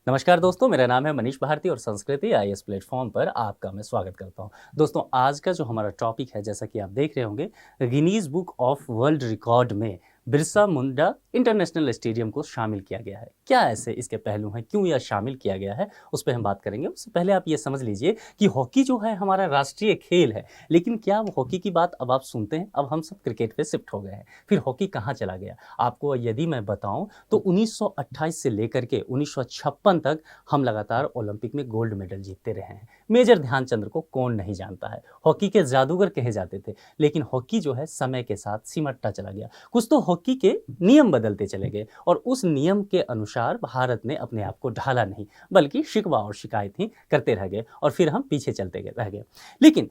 नमस्कार दोस्तों, मेरा नाम है मनीष भारती और संस्कृति आईएएस प्लेटफॉर्म पर आपका मैं स्वागत करता हूं। दोस्तों, आज का जो हमारा टॉपिक है, जैसा कि आप देख रहे होंगे, Guinness book of world record में बिरसा मुंडा इंटरनेशनल स्टेडियम को शामिल किया गया है। क्या ऐसे इसके पहलू हैं, क्यों यह शामिल किया गया है, उस पर हम बात करेंगे। उससे पहले आप ये समझ लीजिए कि हॉकी जो है हमारा राष्ट्रीय खेल है, लेकिन क्या वो हॉकी की बात अब आप सुनते हैं? अब हम सब क्रिकेट पे शिफ्ट हो गए हैं। फिर हॉकी कहाँ चला गया? आपको यदि मैं बताऊं तो 1928 से लेकर के 1956 तक हम लगातार ओलंपिक में गोल्ड मेडल जीतते रहे हैं। मेजर ध्यानचंद्र को कौन नहीं जानता है, हॉकी के जादूगर कहे जाते थे। लेकिन हॉकी जो है समय के साथ सिमटता चला गया। कुछ तो हॉकी के नियम बदलते चले गए और उस नियम के अनुसार भारत ने अपने आप को ढाला नहीं, बल्कि शिकवा और शिकायत ही करते रह गए और फिर हम पीछे चलते रह गए। लेकिन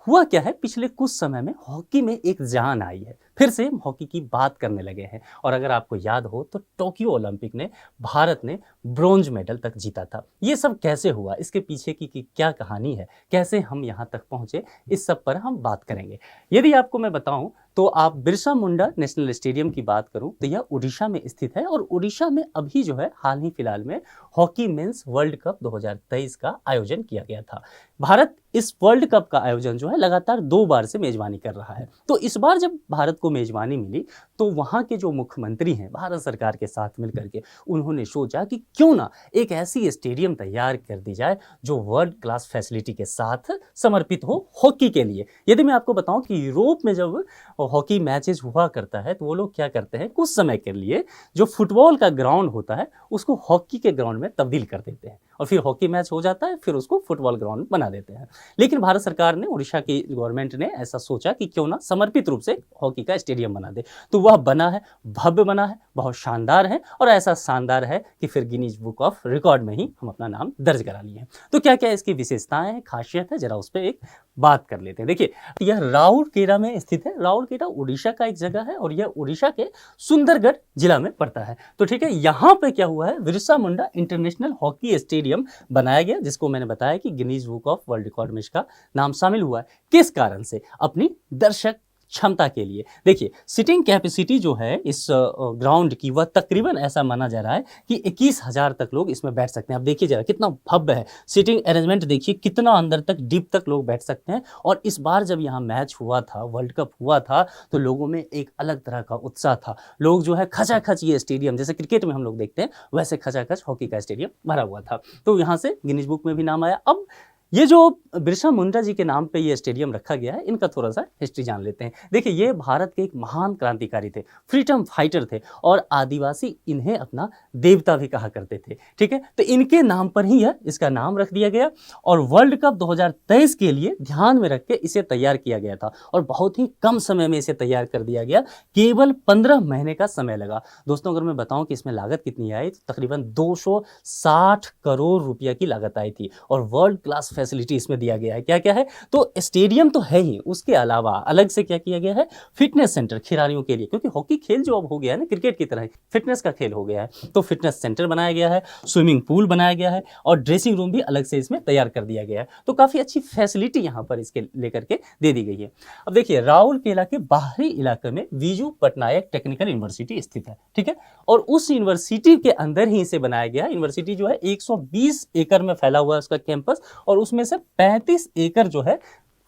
हुआ क्या है, पिछले कुछ समय में हॉकी में एक जान आई है। फिर से हम हॉकी की बात करने लगे हैं। और अगर आपको याद हो तो टोक्यो ओलंपिक ने भारत ने ब्रॉन्ज मेडल तक जीता था। ये सब कैसे हुआ, इसके पीछे की क्या कहानी है, कैसे हम यहाँ तक पहुँचे, इस सब पर हम बात करेंगे। यदि आपको मैं बताऊं तो आप बिरसा मुंडा नेशनल स्टेडियम की बात करूं तो यह उड़ीसा में स्थित है। और उड़ीसा में अभी जो है हाल ही फिलहाल में हॉकी मेंस वर्ल्ड कप 2023 का आयोजन किया गया था। भारत इस वर्ल्ड कप का आयोजन जो है लगातार 2 बार से मेजबानी कर रहा है। तो इस बार जब भारत को मेजबानी मिली तो वहाँ के जो मुख्यमंत्री हैं भारत सरकार के साथ मिलकर के उन्होंने सोचा कि क्यों ना एक ऐसी स्टेडियम तैयार कर दी जाए जो वर्ल्ड क्लास फैसिलिटी के साथ समर्पित हो हॉकी के लिए। यदि मैं आपको बताऊं कि यूरोप में जब हॉकी मैचेस हुआ करता है तो वो लोग क्या करते हैं, कुछ समय के लिए जो फुटबॉल का ग्राउंड होता है उसको हॉकी के ग्राउंड में तब्दील कर देते हैं और फिर हॉकी मैच हो जाता है, फिर उसको फुटबॉल ग्राउंड बना देते हैं। लेकिन भारत सरकार ने, उड़ीसा की गवर्नमेंट ने ऐसा सोचा कि क्यों ना समर्पित रूप से हॉकी का स्टेडियम बना दे। तो वह बना है, भव्य बना है, बहुत शानदार है और ऐसा शानदार है कि फिर गिनीज बुक ऑफ रिकॉर्ड में ही हम अपना नाम दर्ज करा लिए हैं। तो क्या क्या इसकी विशेषताएं हैं, खासियत है, जरा उस पर एक बात कर लेते हैं। देखिए, यह राउरकेला में स्थित है। राउरकेला उड़ीसा का एक जगह है और यह उड़ीसा के सुंदरगढ़ जिला में पड़ता है। तो ठीक है, यहाँ पे क्या हुआ है, Birsa Munda international hockey stadium बनाया गया, जिसको मैंने बताया कि Guinness book of world record में इसका नाम शामिल हुआ है। किस कारण से? अपनी दर्शक क्षमता के लिए। देखिए, सिटिंग कैपेसिटी जो है इस ग्राउंड की, वह तकरीबन ऐसा माना जा रहा है कि 21,000 तक लोग इसमें बैठ सकते हैं। आप देखिए जरा कितना भव्य है सिटिंग अरेंजमेंट, देखिए कितना अंदर तक, डीप तक लोग बैठ सकते हैं। और इस बार जब यहाँ मैच हुआ था, वर्ल्ड कप हुआ था, तो लोगों में एक अलग तरह का उत्साह था। लोग जो है खचाखच, ये स्टेडियम जैसे क्रिकेट में हम लोग देखते हैं वैसे खचाखच हॉकी का स्टेडियम भरा हुआ था। तो यहाँ से गिनीज बुक में भी नाम आया। अब ये जो बिरसा मुंडा जी के नाम पे ये स्टेडियम रखा गया है, इनका थोड़ा सा हिस्ट्री जान लेते हैं। देखिए, ये भारत के एक महान क्रांतिकारी थे, फ्रीडम फाइटर थे और आदिवासी इन्हें अपना देवता भी कहा करते थे। ठीक है, तो इनके नाम पर ही इसका नाम रख दिया गया और वर्ल्ड कप 2023 के लिए ध्यान में रख के इसे तैयार किया गया था और बहुत ही कम समय में इसे तैयार कर दिया गया। केवल 15 महीने का समय लगा। दोस्तों, अगर मैं बताऊं कि इसमें लागत कितनी आई तो तकरीबन 260 करोड़ रुपया की लागत आई थी और वर्ल्ड क्लास फैसिलिटी इसमें दिया गया है। क्या क्या है, तो स्टेडियम तो है ही, उसके अलावा अलग से क्या किया गया है, फिटनेस सेंटर खिलाड़ियों के लिए, क्योंकि हॉकी खेल जो अब हो गया है ना क्रिकेट की तरह फिटनेस का खेल हो गया है। तो फिटनेस सेंटर बनाया गया है, स्विमिंग पूल बनाया गया है और ड्रेसिंग रूम भी अलग से इसमें तैयार कर दिया गया है। तो काफी अच्छी फैसिलिटी यहाँ पर इसके लेकर के दे दी गई है। अब देखिए, राउरकेला के बाहरी इलाके में बीजू पटनायक टेक्निकल यूनिवर्सिटी स्थित है। ठीक है, और उस यूनिवर्सिटी के अंदर ही इसे बनाया गया है। यूनिवर्सिटी जो है 120 एकड़ में फैला हुआ है उसका कैंपस और उसमें से 35 एकड़ जो है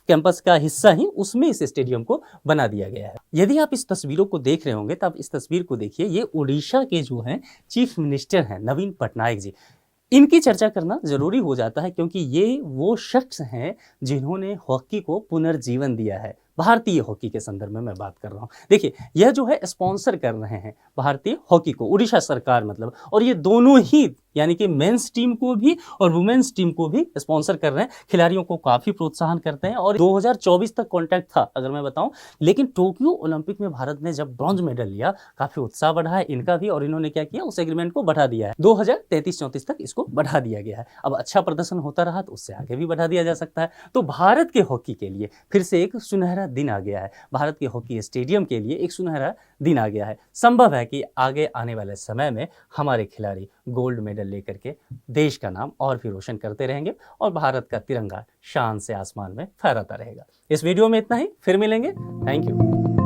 कैंपस का हिस्सा ही, उसमें इस स्टेडियम को बना दिया गया है। यदि आप इस तस्वीरों को देख रहे होंगे तो आप इस तस्वीर को देखिए, ये उड़ीसा के जो हैं चीफ मिनिस्टर हैं नवीन पटनायक जी, इनकी चर्चा करना जरूरी हो जाता है क्योंकि ये वो शख्स हैं जिन्होंने हॉकी को पुनर्जीवन दिया है। भारतीय हॉकी के संदर्भ में मैं बात कर रहा हूँ। देखिए, यह जो है स्पॉन्सर कर रहे हैं भारतीय हॉकी को, उड़ीसा सरकार मतलब, और ये दोनों ही यानी कि मेंस टीम को भी और वुमेन्स टीम को भी स्पॉन्सर कर रहे हैं। खिलाड़ियों को काफी प्रोत्साहन करते हैं और 2024 तक कॉन्ट्रैक्ट था अगर मैं बताऊं। लेकिन टोक्यो ओलंपिक में भारत ने जब ब्रॉन्ज मेडल लिया, काफी उत्साह बढ़ा है इनका भी और इन्होंने क्या किया, उस एग्रीमेंट को बढ़ा दिया है। 2033-34 तक इसको बढ़ा दिया गया है। अब अच्छा प्रदर्शन होता रहा तो उससे आगे भी बढ़ा दिया जा सकता है। तो भारत के हॉकी के लिए फिर से एक सुनहरा दिन आ गया है। भारत के हॉकी स्टेडियम के लिए एक सुनहरा दिन आ गया है। संभव है कि आगे आने वाले समय में हमारे खिलाड़ी गोल्ड मेडल लेकर के देश का नाम और भी रोशन करते रहेंगे और भारत का तिरंगा शान से आसमान में फहराता रहेगा। इस वीडियो में इतना ही, फिर मिलेंगे। Thank you.